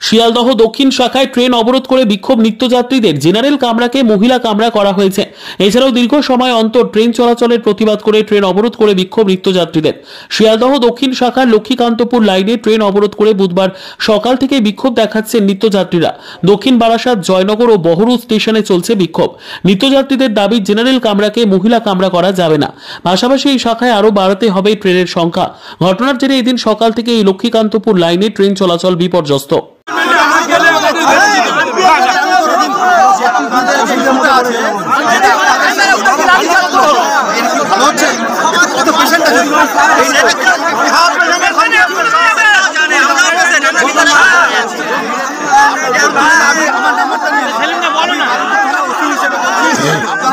শিয়ালদহ দক্ষিণ শাখায় ট্রেন অবরোধ করে বিক্ষোভ নিত্যযাত্রীদের। জেনারেল কামরাকে মহিলা কামরা করা হয়েছে। এছাড়াও দীর্ঘ সময় অন্তর ট্রেন চলাচলের প্রতিবাদ করে ট্রেন অবরোধ করে বিক্ষোভ নিত্যযাত্রীদের। শিয়ালদহ দক্ষিণ শাখার লক্ষ্মীকান্তপুর লাইনে ট্রেন অবরোধ করে বুধবার সকাল থেকে বিক্ষোভ দেখাচ্ছেন নিত্যযাত্রীরা। দক্ষিণ বারাসাত, জয়নগর ও বহরু স্টেশনে চলছে বিক্ষোভ। নিত্যযাত্রীদের দাবি জেনারেল কামরাকে মহিলা কামরা করা যাবে না। পাশাপাশি এই শাখায় আরও বাড়াতে হবে ট্রেনের সংখ্যা। ঘটনার জেরে এদিন সকাল থেকে এই লক্ষ্মীকান্তপুর লাইনে ট্রেন চলাচল বিপর্যস্ত।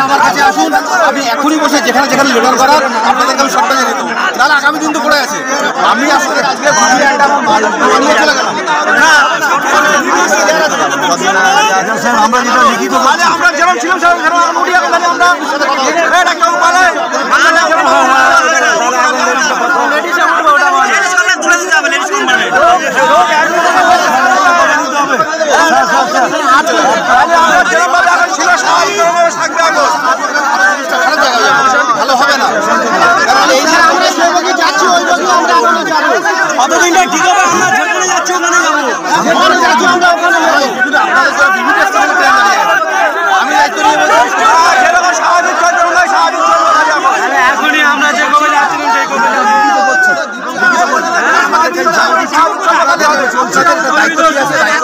আমার কাছে আসুন, আমি এখনই বসে যেখানে যেখানে লোডার করার আপনাদেরকে আমি সবটা জানিয়ে দেবো। তাহলে আগামী দিন তো পড়ে আছে। আমি আসলে আজকে ভাবি একটা চলে গেলাম। আমরা যেটা লিখিত আমরা যেমন ছিলাম ভালো হবে না, কারণ এই যে আমরা সেভাবে যাচ্ছি ওই রকম আমরা ওখানে যাবো। কতদিন ঠিক হবে, আমরা যেখানে যাচ্ছি ওখানে যাবো। ওখানে যাচ্ছি আমরা ওখানে যাবো। কিন্তু আপনাদের সব বিভিন্ন স্থানে আমি দায়িত্ব নিয়ে যেরকম স্বাভাবিক চলতে স্বাভাবিক চলবো। এখনই আমরা যে কবে যাচ্ছিলাম সেই কবে দায়িত্ব